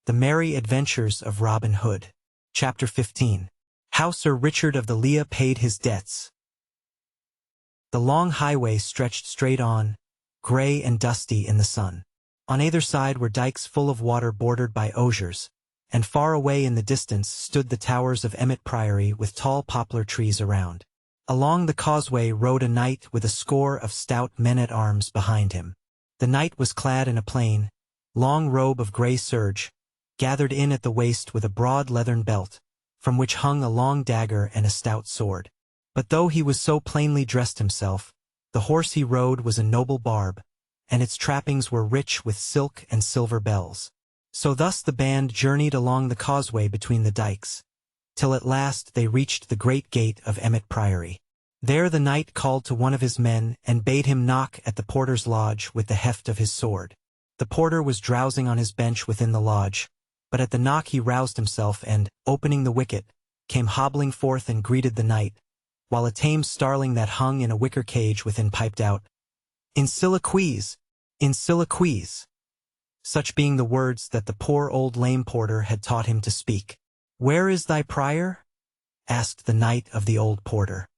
The Merry Adventures of Robin Hood. Chapter 15. How Sir Richard of the Lea Paid His Debts. The long highway stretched straight on, gray and dusty in the sun. On either side were dikes full of water bordered by osiers, and far away in the distance stood the towers of Emmet Priory with tall poplar trees around. Along the causeway rode a knight with a score of stout men-at-arms behind him. The knight was clad in a plain, long robe of grey serge, gathered in at the waist with a broad leathern belt, from which hung a long dagger and a stout sword. But though he was so plainly dressed himself, the horse he rode was a noble barb, and its trappings were rich with silk and silver bells. So thus the band journeyed along the causeway between the dikes, till at last they reached the great gate of Emmet Priory. There the knight called to one of his men and bade him knock at the porter's lodge with the heft of his sword. The porter was drowsing on his bench within the lodge, but at the knock he roused himself and, opening the wicket, came hobbling forth and greeted the knight, while a tame starling that hung in a wicker cage within piped out, "In siliquis! In siliquis!" such being the words that the poor old lame porter had taught him to speak. "Where is thy prior?" asked the knight of the old porter.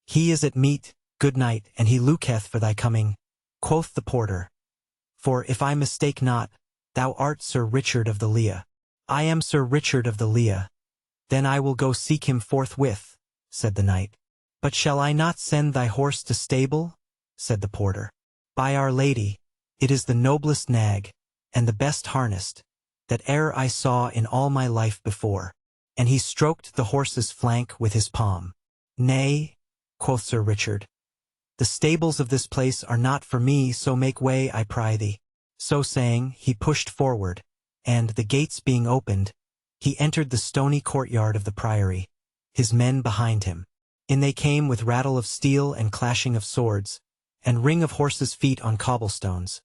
"He is at meat, good knight, and he looketh for thy coming," quoth the porter. "For, if I mistake not, thou art Sir Richard of the Lea." "I am Sir Richard of the Lea." "Then I will go seek him forthwith," said the knight. "But shall I not send thy horse to stable?" said the porter. "By Our Lady, it is the noblest nag, and the best harnessed, that e'er I saw in all my life before." And he stroked the horse's flank with his palm. "Nay," quoth Sir Richard, "the stables of this place are not for me, so make way, I pry thee." So saying, he pushed forward, and, the gates being opened, he entered the stony courtyard of the priory, his men behind him. In they came with rattle of steel and clashing of swords, and ring of horses' feet on cobblestones,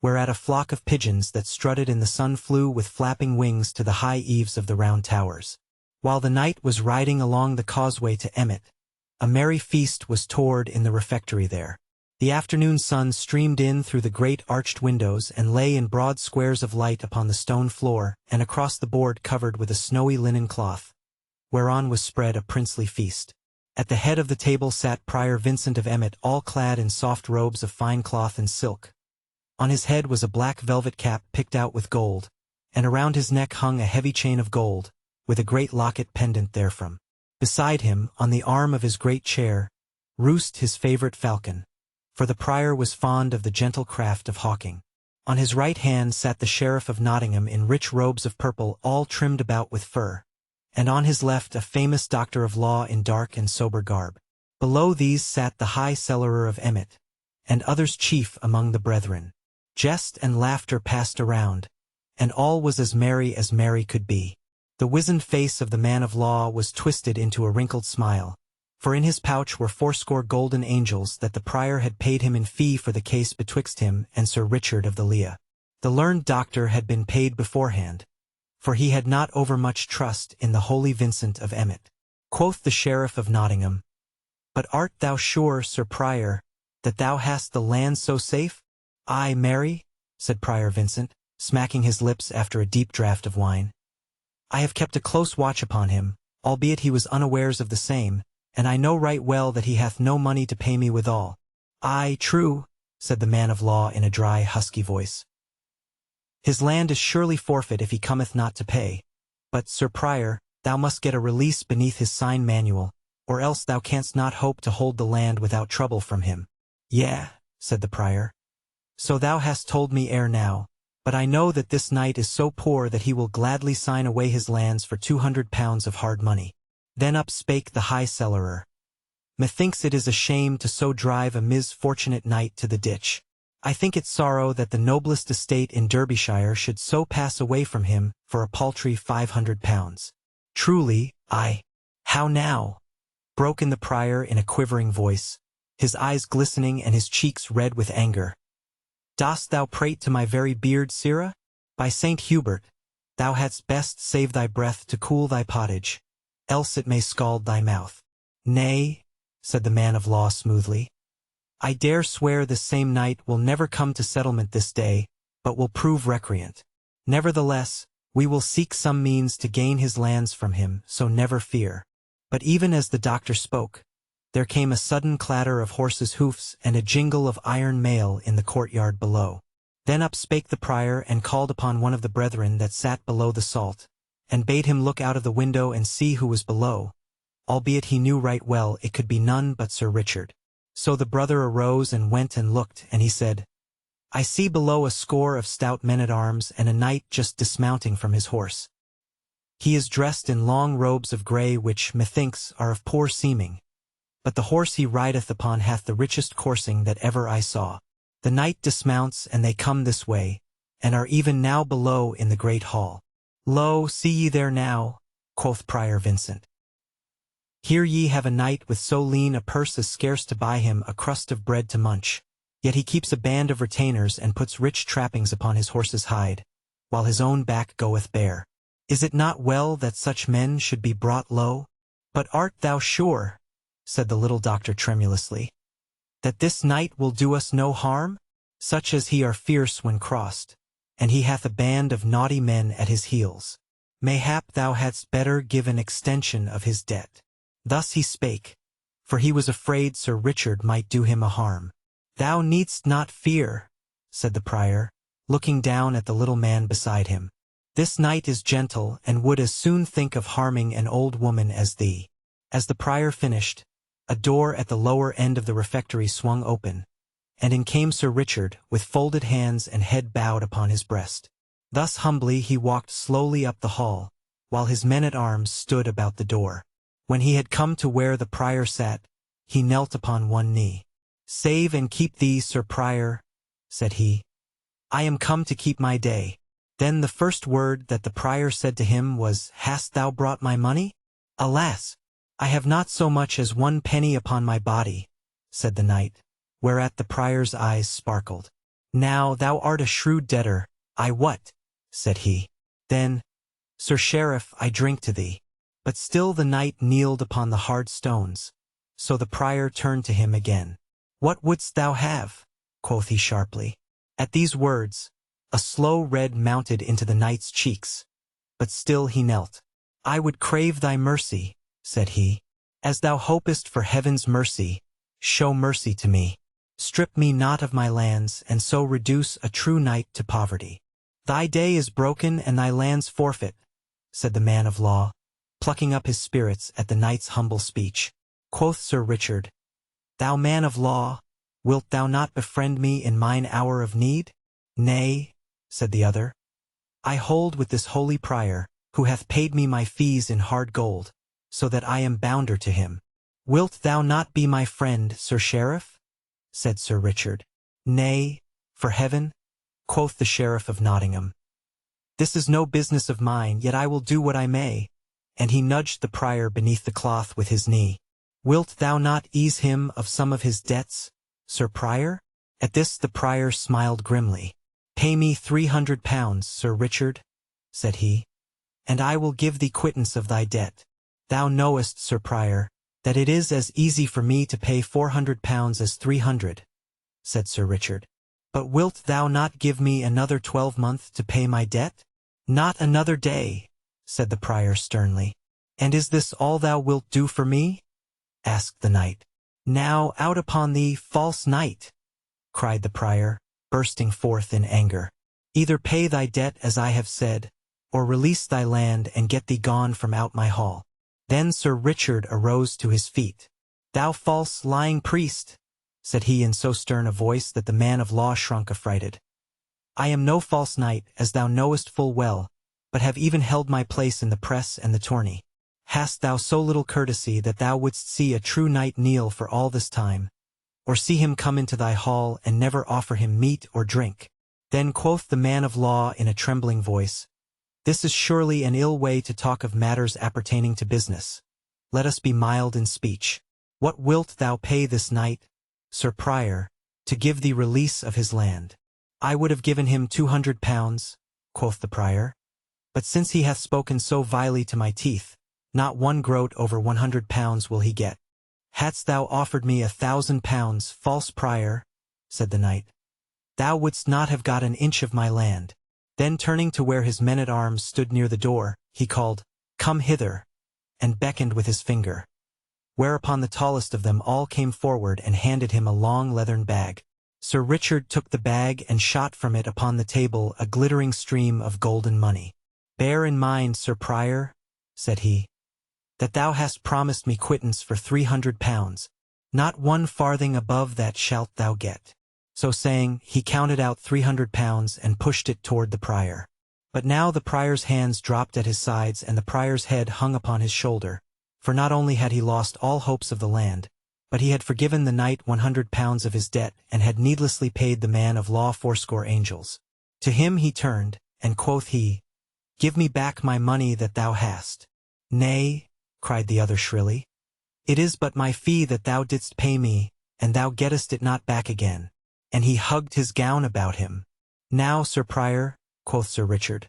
whereat a flock of pigeons that strutted in the sun flew with flapping wings to the high eaves of the round towers. While the knight was riding along the causeway to Emmet, a merry feast was toward in the refectory there. The afternoon sun streamed in through the great arched windows and lay in broad squares of light upon the stone floor and across the board covered with a snowy linen cloth, whereon was spread a princely feast. At the head of the table sat Prior Vincent of Emmet, all clad in soft robes of fine cloth and silk. On his head was a black velvet cap picked out with gold, and around his neck hung a heavy chain of gold, with a great locket pendant therefrom. Beside him, on the arm of his great chair, roost his favorite falcon, for the prior was fond of the gentle craft of hawking. On his right hand sat the Sheriff of Nottingham in rich robes of purple all trimmed about with fur, and on his left a famous doctor of law in dark and sober garb. Below these sat the high cellarer of Emmet, and others chief among the brethren. Jest and laughter passed around, and all was as merry could be. The wizened face of the man of law was twisted into a wrinkled smile, for in his pouch were 80 golden angels that the prior had paid him in fee for the case betwixt him and Sir Richard of the Lea. The learned doctor had been paid beforehand, for he had not overmuch trust in the holy Vincent of Emmet. Quoth the Sheriff of Nottingham, "But art thou sure, Sir Prior, that thou hast the land so safe?" "Aye, marry," said Prior Vincent, smacking his lips after a deep draught of wine. "I have kept a close watch upon him, albeit he was unawares of the same, and I know right well that he hath no money to pay me withal." "Aye, true," said the man of law in a dry, husky voice. "His land is surely forfeit if he cometh not to pay. But, Sir Prior, thou must get a release beneath his sign manual, or else thou canst not hope to hold the land without trouble from him." "Yea," said the prior. "So thou hast told me ere now, but I know that this knight is so poor that he will gladly sign away his lands for 200 pounds of hard money." Then up spake the high cellarer, "Methinks it is a shame to so drive a misfortunate knight to the ditch. I think it sorrow that the noblest estate in Derbyshire should so pass away from him for a paltry 500 pounds. "Truly, How now?" broke in the prior in a quivering voice, his eyes glistening and his cheeks red with anger. "Dost thou prate to my very beard, sirrah? By St. Hubert, thou hadst best save thy breath to cool thy pottage, else it may scald thy mouth." "Nay," said the man of law smoothly, "I dare swear this same knight will never come to settlement this day, but will prove recreant. Nevertheless, We will seek some means to gain his lands from him, so never fear. But even as the doctor spoke, there came a sudden clatter of horses' hoofs and a jingle of iron mail in the courtyard below. Then up spake the prior and called upon one of the brethren that sat below the salt, and bade him look out of the window and see who was below, albeit he knew right well it could be none but Sir Richard. So the brother arose and went and looked, and he said, I see below a score of stout men-at-arms and a knight just dismounting from his horse. He is dressed in long robes of grey which, methinks, are of poor seeming, but the horse he rideth upon hath the richest coursing that ever I saw. The knight dismounts, and they come this way, and are even now below in the great hall. Lo, see ye there now, quoth Prior Vincent. Here ye have a knight with so lean a purse as scarce to buy him a crust of bread to munch, yet he keeps a band of retainers and puts rich trappings upon his horse's hide, while his own back goeth bare. Is it not well that such men should be brought low? But art thou sure, said the little doctor tremulously, that this knight will do us no harm? Such as he are fierce when crossed, and he hath a band of naughty men at his heels. Mayhap thou hadst better give an extension of his debt. Thus he spake, for he was afraid Sir Richard might do him a harm. Thou needst not fear, said the prior, looking down at the little man beside him. This knight is gentle and would as soon think of harming an old woman as thee. As the prior finished, a door at the lower end of the refectory swung open, and in came Sir Richard, with folded hands and head bowed upon his breast. Thus humbly he walked slowly up the hall, while his men-at-arms stood about the door. When he had come to where the prior sat, he knelt upon one knee. Save and keep thee, Sir Prior, said he. I am come to keep my day. Then the first word that the prior said to him was, Hast thou brought my money? Alas! I have not so much as 1 penny upon my body, said the knight, whereat the prior's eyes sparkled. Now thou art a shrewd debtor, I wot, said he. Then, Sir Sheriff, I drink to thee. But still the knight kneeled upon the hard stones, so the prior turned to him again. What wouldst thou have? Quoth he sharply. At these words, a slow red mounted into the knight's cheeks, but still he knelt. I would crave thy mercy, said he. As thou hopest for heaven's mercy, show mercy to me. Strip me not of my lands, and so reduce a true knight to poverty. Thy day is broken and thy lands forfeit, said the man of law, plucking up his spirits at the knight's humble speech. Quoth Sir Richard, Thou man of law, wilt thou not befriend me in mine hour of need? Nay, said the other, I hold with this holy prior, who hath paid me my fees in hard gold, so that I am bounder to him. Wilt thou not be my friend, Sir Sheriff? Said Sir Richard. Nay, for heaven, quoth the Sheriff of Nottingham. This is no business of mine, yet I will do what I may. And he nudged the prior beneath the cloth with his knee. Wilt thou not ease him of some of his debts, Sir Prior? At this the prior smiled grimly. Pay me 300 pounds, Sir Richard, said he, and I will give thee quittance of thy debt. Thou knowest, Sir Prior, that it is as easy for me to pay 400 pounds as 300, said Sir Richard. But wilt thou not give me another 12-month to pay my debt? Not another day, said the prior sternly. And is this all thou wilt do for me? Asked the knight. Now out upon thee, false knight, cried the prior, bursting forth in anger. Either pay thy debt as I have said, or release thy land and get thee gone from out my hall. Then Sir Richard arose to his feet. Thou false, lying priest, said he in so stern a voice that the man of law shrunk affrighted. I am no false knight, as thou knowest full well, but have even held my place in the press and the tourney. Hast thou so little courtesy that thou wouldst see a true knight kneel for all this time, or see him come into thy hall and never offer him meat or drink? Then quoth the man of law in a trembling voice, This is surely an ill way to talk of matters appertaining to business. Let us be mild in speech. What wilt thou pay this knight, Sir Prior, to give thee release of his land? I would have given him 200 pounds, quoth the prior, but since he hath spoken so vilely to my teeth, not 1 groat over 100 pounds will he get. Hadst thou offered me 1,000 pounds, false prior, said the knight, thou wouldst not have got an inch of my land. Then turning to where his men-at-arms stood near the door, he called, "Come hither," and beckoned with his finger. Whereupon the tallest of them all came forward and handed him a long leathern bag. Sir Richard took the bag and shot from it upon the table a glittering stream of golden money. "Bear in mind, Sir Prior," said he, "that thou hast promised me quittance for 300 pounds. Not 1 farthing above that shalt thou get." So saying, he counted out 300 pounds and pushed it toward the prior. But now the prior's hands dropped at his sides and the prior's head hung upon his shoulder, for not only had he lost all hopes of the land, but he had forgiven the knight 100 pounds of his debt and had needlessly paid the man of law 80 angels. To him he turned, and quoth he, "Give me back my money that thou hast." "Nay," cried the other shrilly, "it is but my fee that thou didst pay me, and thou gettest it not back again." And he hugged his gown about him. "Now, Sir Prior," quoth Sir Richard,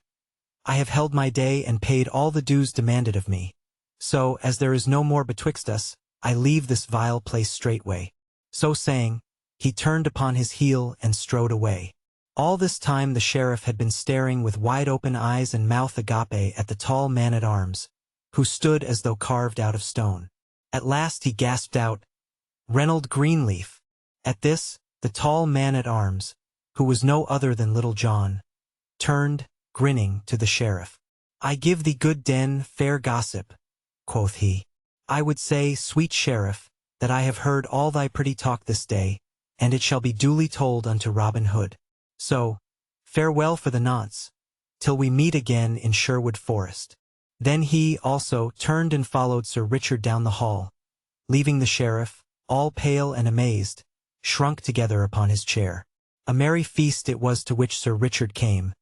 "I have held my day and paid all the dues demanded of me. So, as there is no more betwixt us, I leave this vile place straightway." So saying, he turned upon his heel and strode away. All this time the sheriff had been staring with wide-open eyes and mouth agape at the tall man-at-arms, who stood as though carved out of stone. At last he gasped out, "Reynold Greenleaf!" At this, the tall man-at-arms, who was no other than Little John, turned, grinning, to the sheriff. "I give thee good den, fair gossip," quoth he. "I would say, sweet sheriff, that I have heard all thy pretty talk this day, and it shall be duly told unto Robin Hood. So, farewell for the nonce, till we meet again in Sherwood Forest." Then he, also, turned and followed Sir Richard down the hall, leaving the sheriff, all pale and amazed, shrunk together upon his chair. A merry feast it was to which Sir Richard came,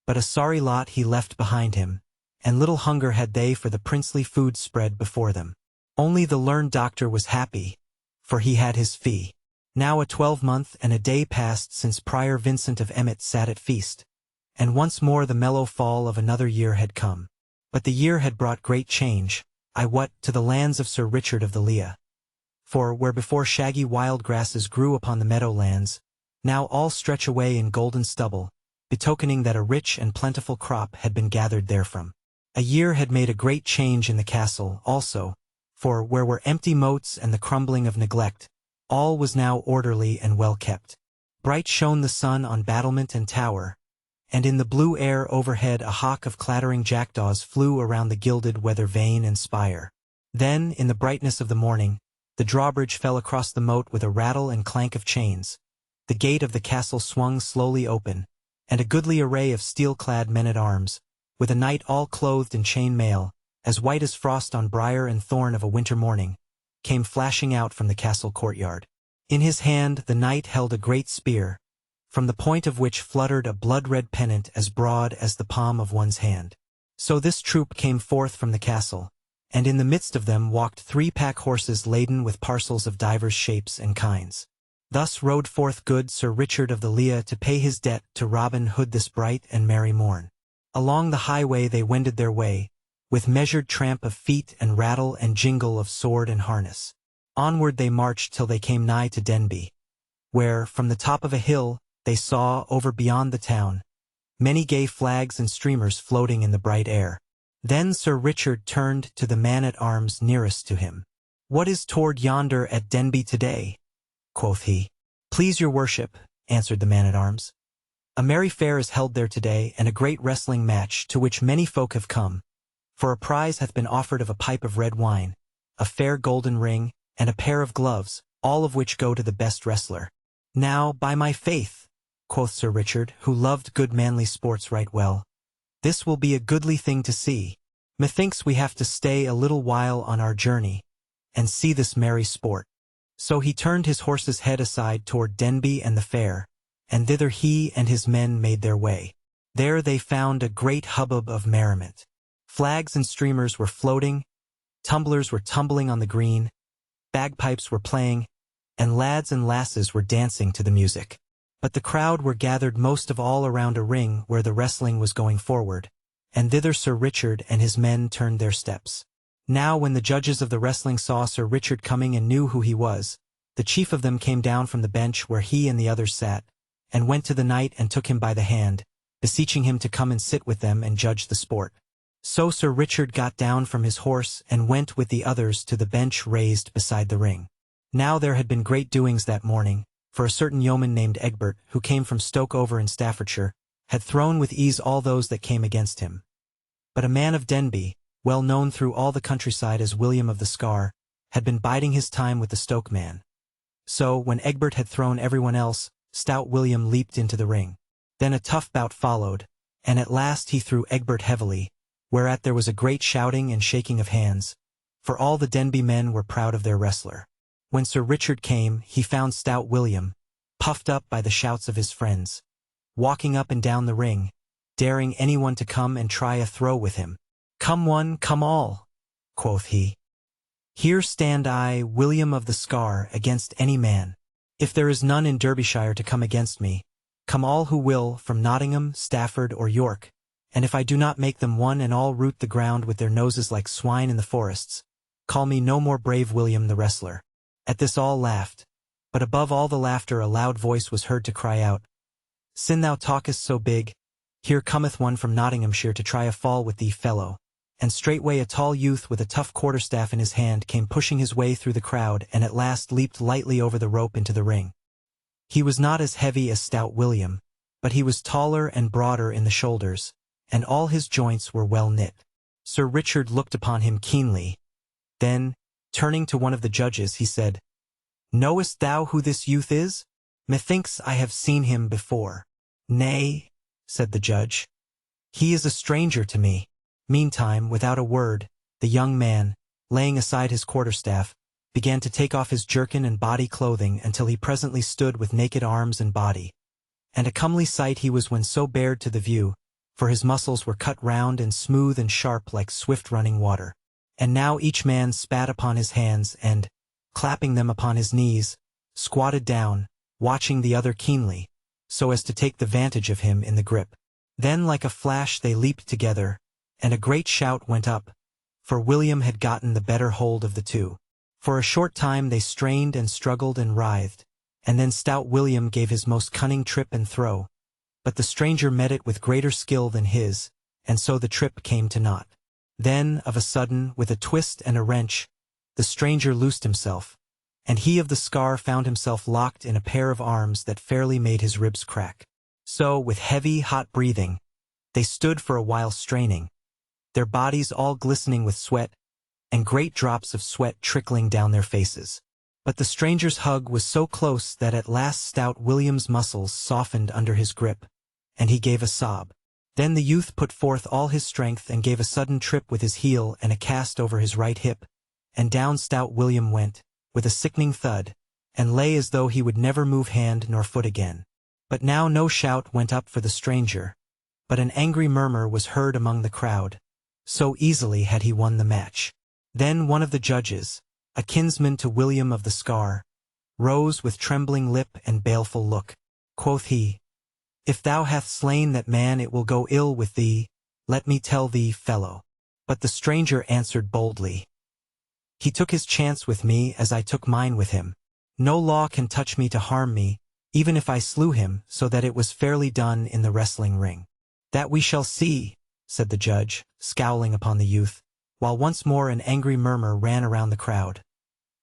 but a sorry lot he left behind him, and little hunger had they for the princely food spread before them. Only the learned doctor was happy, for he had his fee. Now a 12-month and a day passed since Prior Vincent of Emmet sat at feast, and once more the mellow fall of another year had come. But the year had brought great change, I wot, to the lands of Sir Richard of the Lea. For where before shaggy wild grasses grew upon the meadowlands, now all stretch away in golden stubble, betokening that a rich and plentiful crop had been gathered therefrom. A year had made a great change in the castle, also, for where were empty moats and the crumbling of neglect, all was now orderly and well kept. Bright shone the sun on battlement and tower, and in the blue air overhead a hawk of clattering jackdaws flew around the gilded weather vane and spire. Then, in the brightness of the morning, the drawbridge fell across the moat with a rattle and clank of chains. The gate of the castle swung slowly open, and a goodly array of steel-clad men-at-arms, with a knight all clothed in chain mail, as white as frost on briar and thorn of a winter morning, came flashing out from the castle courtyard. In his hand the knight held a great spear, from the point of which fluttered a blood-red pennant as broad as the palm of one's hand. So this troop came forth from the castle, and in the midst of them walked 3 pack horses laden with parcels of divers shapes and kinds. Thus rode forth good Sir Richard of the Lea to pay his debt to Robin Hood this bright and merry morn. Along the highway they wended their way, with measured tramp of feet and rattle and jingle of sword and harness. Onward they marched till they came nigh to Denby, where, from the top of a hill, they saw, over beyond the town, many gay flags and streamers floating in the bright air. Then Sir Richard turned to the man-at-arms nearest to him. "What is toward yonder at Denby today?" quoth he. "Please your worship," answered the man-at-arms. "A merry fair is held there today, and a great wrestling match, to which many folk have come. For a prize hath been offered of a pipe of red wine, a fair golden ring, and a pair of gloves, all of which go to the best wrestler." "Now, by my faith," quoth Sir Richard, who loved good manly sports right well, "this will be a goodly thing to see. Methinks we have to stay a little while on our journey, and see this merry sport." So he turned his horse's head aside toward Denby and the fair, and thither he and his men made their way. There they found a great hubbub of merriment. Flags and streamers were floating, tumblers were tumbling on the green, bagpipes were playing, and lads and lasses were dancing to the music. But the crowd were gathered most of all around a ring where the wrestling was going forward, and thither Sir Richard and his men turned their steps. Now when the judges of the wrestling saw Sir Richard coming and knew who he was, the chief of them came down from the bench where he and the others sat, and went to the knight and took him by the hand, beseeching him to come and sit with them and judge the sport. So Sir Richard got down from his horse and went with the others to the bench raised beside the ring. Now there had been great doings that morning, for a certain yeoman named Egbert, who came from Stoke-over in Staffordshire, had thrown with ease all those that came against him. But a man of Denby, well known through all the countryside as William of the Scar, had been biding his time with the Stoke man. So, when Egbert had thrown everyone else, stout William leaped into the ring. Then a tough bout followed, and at last he threw Egbert heavily, whereat there was a great shouting and shaking of hands, for all the Denby men were proud of their wrestler. When Sir Richard came, he found stout William, puffed up by the shouts of his friends, walking up and down the ring, daring anyone to come and try a throw with him. "Come one, come all," quoth he. "Here stand I, William of the Scar, against any man. If there is none in Derbyshire to come against me, come all who will, from Nottingham, Stafford, or York, and if I do not make them one and all root the ground with their noses like swine in the forests, call me no more brave William the wrestler." At this all laughed, but above all the laughter a loud voice was heard to cry out, "Sin thou talkest so big, here cometh one from Nottinghamshire to try a fall with thee, fellow." And straightway a tall youth with a tough quarterstaff in his hand came pushing his way through the crowd and at last leaped lightly over the rope into the ring. He was not as heavy as stout William, but he was taller and broader in the shoulders, and all his joints were well knit. Sir Richard looked upon him keenly. Then, turning to one of the judges, he said, "Knowest thou who this youth is? Methinks I have seen him before." "Nay," said the judge, "he is a stranger to me." Meantime, without a word, the young man, laying aside his quarterstaff, began to take off his jerkin and body clothing until he presently stood with naked arms and body. And a comely sight he was when so bared to the view, for his muscles were cut round and smooth and sharp like swift-running water. And now each man spat upon his hands and, clapping them upon his knees, squatted down, watching the other keenly, so as to take the vantage of him in the grip. Then like a flash they leaped together, and a great shout went up, for William had gotten the better hold of the two. For a short time they strained and struggled and writhed, and then stout William gave his most cunning trip and throw, but the stranger met it with greater skill than his, and so the trip came to naught. Then, of a sudden, with a twist and a wrench, the stranger loosed himself, and he of the Scar found himself locked in a pair of arms that fairly made his ribs crack. So, with heavy, hot breathing, they stood for a while straining, their bodies all glistening with sweat, and great drops of sweat trickling down their faces. But the stranger's hug was so close that at last stout William's muscles softened under his grip, and he gave a sob. Then the youth put forth all his strength and gave a sudden trip with his heel and a cast over his right hip, and down stout William went, with a sickening thud, and lay as though he would never move hand nor foot again. But now no shout went up for the stranger, but an angry murmur was heard among the crowd, so easily had he won the match. Then one of the judges, a kinsman to William of the Scar, rose with trembling lip and baleful look. Quoth he, "If thou hast slain that man it will go ill with thee, let me tell thee, fellow." But the stranger answered boldly, "He took his chance with me as I took mine with him. No law can touch me to harm me, even if I slew him, so that it was fairly done in the wrestling ring." "That we shall see," said the judge, scowling upon the youth, while once more an angry murmur ran around the crowd.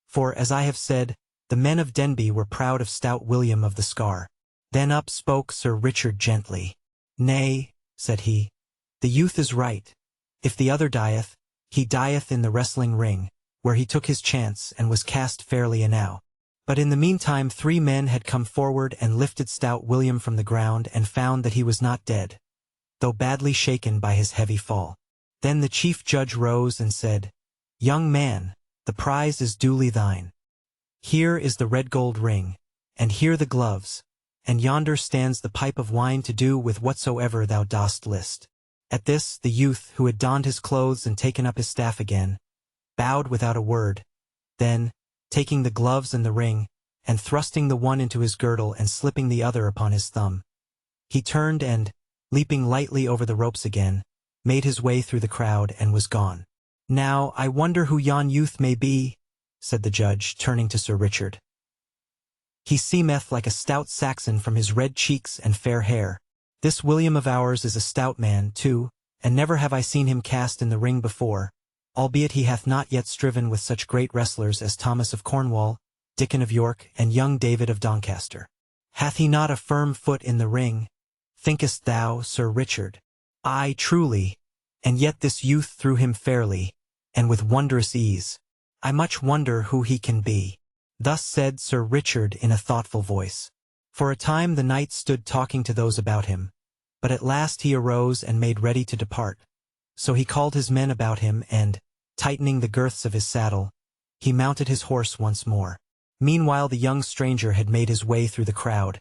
For, as I have said, the men of Denby were proud of stout William of the Scar. Then up spoke Sir Richard gently. "Nay," said he, "the youth is right. If the other dieth, he dieth in the wrestling ring, where he took his chance and was cast fairly enow." But in the meantime 3 men had come forward and lifted stout William from the ground and found that he was not dead, though badly shaken by his heavy fall. Then the chief judge rose and said, "Young man, the prize is duly thine. Here is the red gold ring, and here the gloves, and yonder stands the pipe of wine to do with whatsoever thou dost list." At this, the youth, who had donned his clothes and taken up his staff again, bowed without a word. Then, taking the gloves and the ring, and thrusting the one into his girdle and slipping the other upon his thumb, he turned and, leaping lightly over the ropes again, made his way through the crowd and was gone. "Now, I wonder who yon youth may be," said the judge, turning to Sir Richard. "He seemeth like a stout Saxon from his red cheeks and fair hair." This William of ours is a stout man, too, and never have I seen him cast in the ring before, albeit he hath not yet striven with such great wrestlers as Thomas of Cornwall, Dickon of York, and young David of Doncaster. Hath he not a firm foot in the ring, thinkest thou, Sir Richard? Ay, truly, and yet this youth threw him fairly, and with wondrous ease. I much wonder who he can be. Thus said Sir Richard in a thoughtful voice. For a time the knight stood talking to those about him, but at last he arose and made ready to depart. So he called his men about him and, tightening the girths of his saddle, he mounted his horse once more. Meanwhile the young stranger had made his way through the crowd,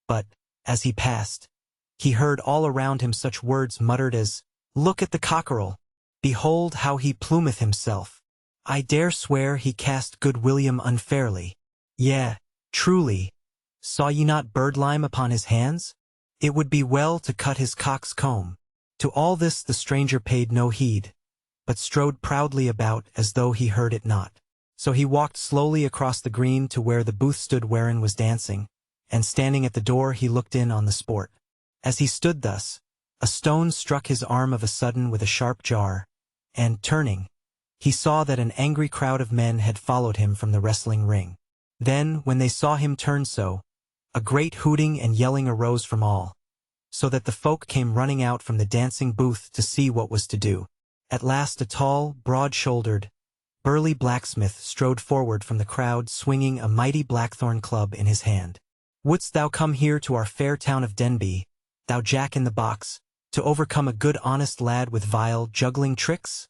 but, as he passed, he heard all around him such words muttered as, "Look at the cockerel! Behold how he plumeth himself! I dare swear he cast good William unfairly. Yea, truly, saw ye not birdlime upon his hands? It would be well to cut his cock's comb." To all this the stranger paid no heed, but strode proudly about as though he heard it not. So he walked slowly across the green to where the booth stood wherein was dancing, and standing at the door he looked in on the sport. As he stood thus, a stone struck his arm of a sudden with a sharp jar, and, turning, he saw that an angry crowd of men had followed him from the wrestling ring. Then, when they saw him turn so, a great hooting and yelling arose from all, so that the folk came running out from the dancing booth to see what was to do. At last a tall, broad-shouldered, burly blacksmith strode forward from the crowd swinging a mighty blackthorn club in his hand. "Wouldst thou come here to our fair town of Denby, thou Jack in the box, to overcome a good honest lad with vile juggling tricks?"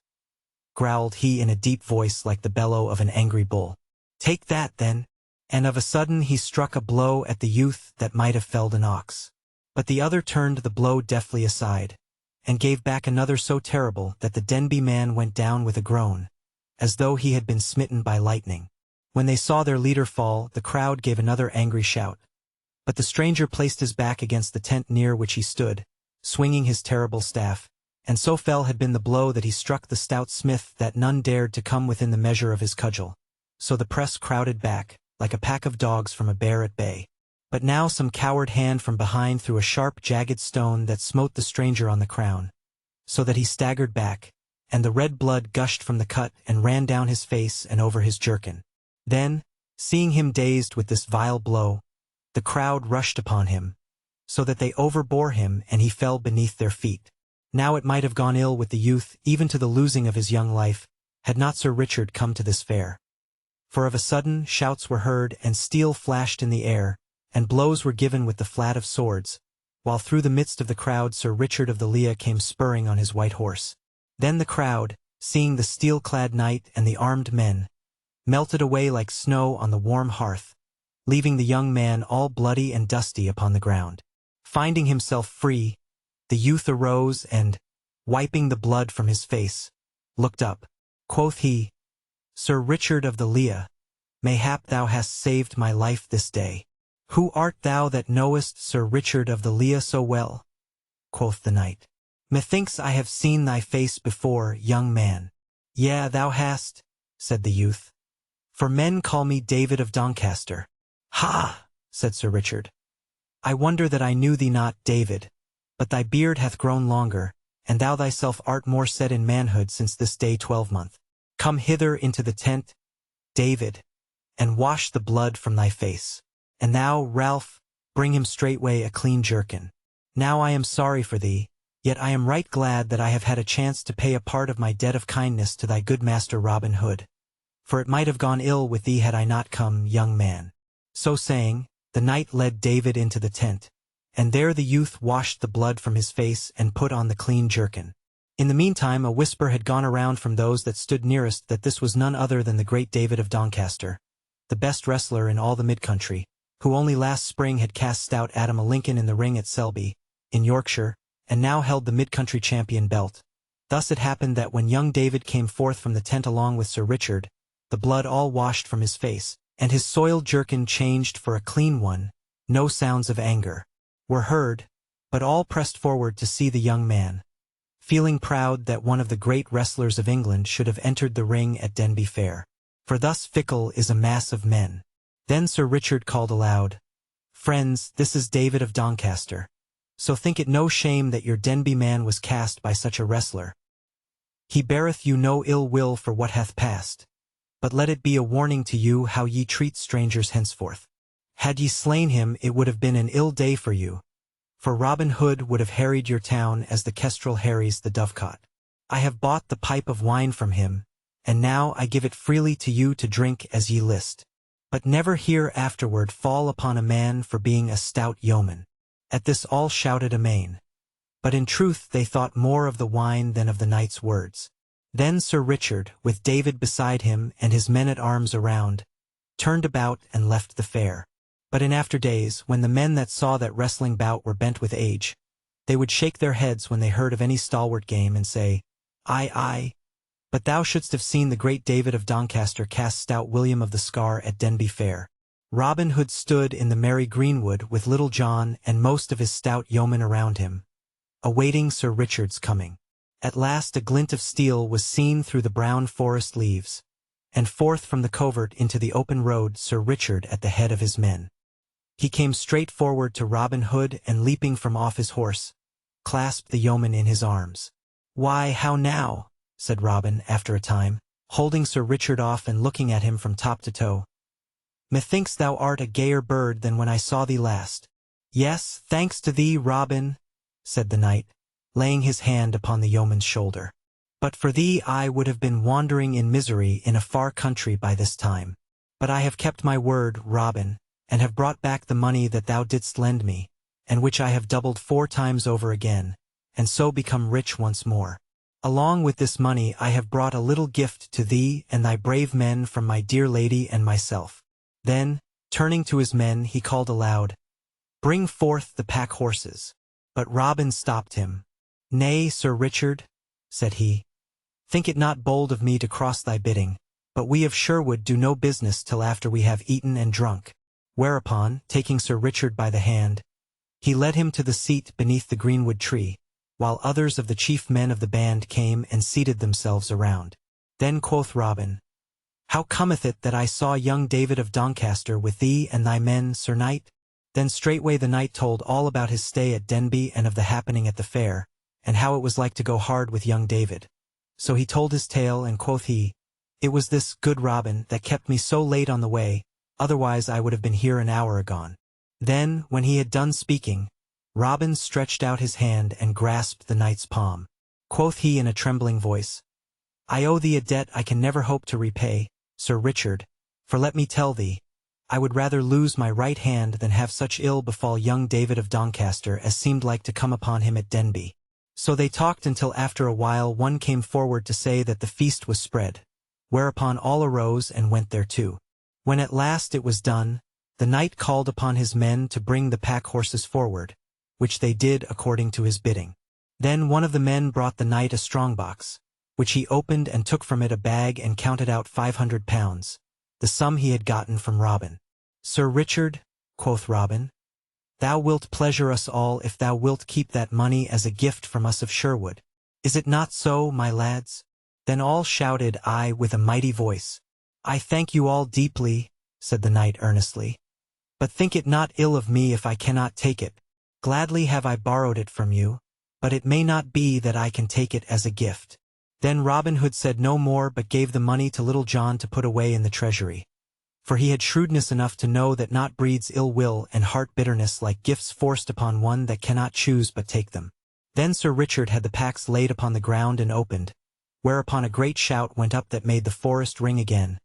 growled he in a deep voice like the bellow of an angry bull. "Take that, then." And of a sudden he struck a blow at the youth that might have felled an ox. But the other turned the blow deftly aside, and gave back another so terrible that the Denby man went down with a groan, as though he had been smitten by lightning. When they saw their leader fall, the crowd gave another angry shout. But the stranger placed his back against the tent near which he stood, swinging his terrible staff, and so fell had been the blow that he struck the stout smith that none dared to come within the measure of his cudgel. So the press crowded back, like a pack of dogs from a bear at bay. But now some coward hand from behind threw a sharp, jagged stone that smote the stranger on the crown, so that he staggered back, and the red blood gushed from the cut and ran down his face and over his jerkin. Then, seeing him dazed with this vile blow, the crowd rushed upon him, so that they overbore him and he fell beneath their feet. Now it might have gone ill with the youth, even to the losing of his young life, had not Sir Richard come to this fair. For of a sudden shouts were heard and steel flashed in the air, and blows were given with the flat of swords, while through the midst of the crowd Sir Richard of the Leah came spurring on his white horse. Then the crowd, seeing the steel-clad knight and the armed men, melted away like snow on the warm hearth, leaving the young man all bloody and dusty upon the ground. Finding himself free, the youth arose and, wiping the blood from his face, looked up. Quoth he, "Sir Richard of the Leah, mayhap thou hast saved my life this day." "Who art thou that knowest Sir Richard of the Leah so well?" quoth the knight. "Methinks I have seen thy face before, young man." "Yea, thou hast," said the youth, "for men call me David of Doncaster." "Ha!" said Sir Richard. "I wonder that I knew thee not, David, but thy beard hath grown longer, and thou thyself art more set in manhood since this day 12-month. Come hither into the tent, David, and wash the blood from thy face. And thou, Ralph, bring him straightway a clean jerkin. Now I am sorry for thee, yet I am right glad that I have had a chance to pay a part of my debt of kindness to thy good master Robin Hood, for it might have gone ill with thee had I not come, young man." So saying, the knight led David into the tent, and there the youth washed the blood from his face and put on the clean jerkin. In the meantime a whisper had gone around from those that stood nearest that this was none other than the great David of Doncaster, the best wrestler in all the mid-country, who only last spring had cast stout Adam a Lincoln in the ring at Selby, in Yorkshire, and now held the mid-country champion belt. Thus it happened that when young David came forth from the tent along with Sir Richard, the blood all washed from his face, and his soiled jerkin changed for a clean one, no sounds of anger were heard, but all pressed forward to see the young man, feeling proud that one of the great wrestlers of England should have entered the ring at Denby Fair. For thus fickle is a mass of men. Then Sir Richard called aloud, "Friends, this is David of Doncaster. So think it no shame that your Denby man was cast by such a wrestler. He beareth you no ill will for what hath passed. But let it be a warning to you how ye treat strangers henceforth. Had ye slain him, it would have been an ill day for you. For Robin Hood would have harried your town as the kestrel harries the dovecot. I have bought the pipe of wine from him, and now I give it freely to you to drink as ye list. But never here afterward fall upon a man for being a stout yeoman. At this all shouted amain. But in truth they thought more of the wine than of the knight's words. Then Sir Richard, with David beside him and his men-at-arms around, turned about and left the fair. But in after days, when the men that saw that wrestling bout were bent with age, they would shake their heads when they heard of any stalwart game and say, Aye, aye, but thou shouldst have seen the great David of Doncaster cast stout William of the Scar at Denby Fair. Robin Hood stood in the merry greenwood with Little John and most of his stout yeomen around him, awaiting Sir Richard's coming. At last a glint of steel was seen through the brown forest leaves, and forth from the covert into the open road Sir Richard at the head of his men. He came straight forward to Robin Hood and leaping from off his horse, clasped the yeoman in his arms. Why, how now? Said Robin after a time, holding Sir Richard off and looking at him from top to toe. Methinks thou art a gayer bird than when I saw thee last. Yes, thanks to thee, Robin, said the knight, laying his hand upon the yeoman's shoulder. But for thee I would have been wandering in misery in a far country by this time. But I have kept my word, Robin, and have brought back the money that thou didst lend me, and which I have doubled 4 times over again, and so become rich once more. Along with this money I have brought a little gift to thee and thy brave men from my dear lady and myself. Then, turning to his men, he called aloud, Bring forth the pack horses. But Robin stopped him. Nay, Sir Richard, said he, think it not bold of me to cross thy bidding, but we of Sherwood do no business till after we have eaten and drunk. Whereupon, taking Sir Richard by the hand, he led him to the seat beneath the greenwood tree, while others of the chief men of the band came and seated themselves around. Then quoth Robin, How cometh it that I saw young David of Doncaster with thee and thy men, Sir Knight? Then straightway the knight told all about his stay at Denby and of the happening at the fair, and how it was like to go hard with young David. So he told his tale, and quoth he, It was this, good Robin, that kept me so late on the way, otherwise I would have been here an hour agone. Then, when he had done speaking, Robin stretched out his hand and grasped the knight's palm. Quoth he in a trembling voice, I owe thee a debt I can never hope to repay, Sir Richard, for let me tell thee, I would rather lose my right hand than have such ill befall young David of Doncaster as seemed like to come upon him at Denby. So they talked until after a while one came forward to say that the feast was spread, whereupon all arose and went thereto. When at last it was done, the knight called upon his men to bring the pack horses forward, which they did according to his bidding. Then one of the men brought the knight a strong-box, which he opened and took from it a bag and counted out 500 pounds, the sum he had gotten from Robin. Sir Richard, quoth Robin, thou wilt pleasure us all if thou wilt keep that money as a gift from us of Sherwood. Is it not so, my lads? Then all shouted aye with a mighty voice. I thank you all deeply, said the knight earnestly, but think it not ill of me if I cannot take it. Gladly have I borrowed it from you, but it may not be that I can take it as a gift. Then Robin Hood said no more but gave the money to Little John to put away in the treasury. For he had shrewdness enough to know that naught breeds ill will and heart bitterness like gifts forced upon one that cannot choose but take them. Then Sir Richard had the packs laid upon the ground and opened, whereupon a great shout went up that made the forest ring again.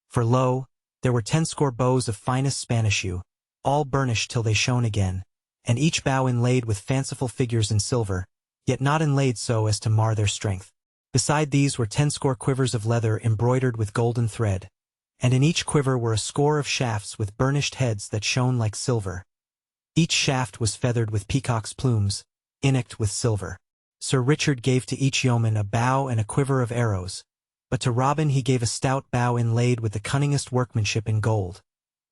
For lo, there were 10 score bows of finest Spanish yew, all burnished till they shone again, and each bow inlaid with fanciful figures in silver, yet not inlaid so as to mar their strength. Beside these were 10 score quivers of leather embroidered with golden thread, and in each quiver were a score of shafts with burnished heads that shone like silver. Each shaft was feathered with peacock's plumes, innocked with silver. Sir Richard gave to each yeoman a bow and a quiver of arrows, but to Robin he gave a stout bow inlaid with the cunningest workmanship in gold,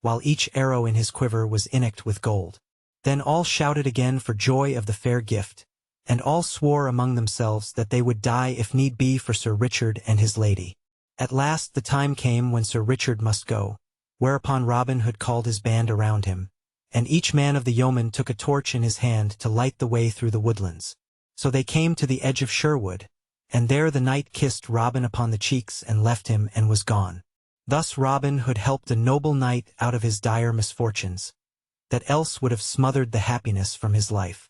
while each arrow in his quiver was innocked with gold. Then all shouted again for joy of the fair gift, and all swore among themselves that they would die if need be for Sir Richard and his lady. At last the time came when Sir Richard must go, whereupon Robin Hood called his band around him, and each man of the yeomen took a torch in his hand to light the way through the woodlands. So they came to the edge of Sherwood, and there the knight kissed Robin upon the cheeks and left him and was gone. Thus Robin Hood helped a noble knight out of his dire misfortunes, that else would have smothered the happiness from his life.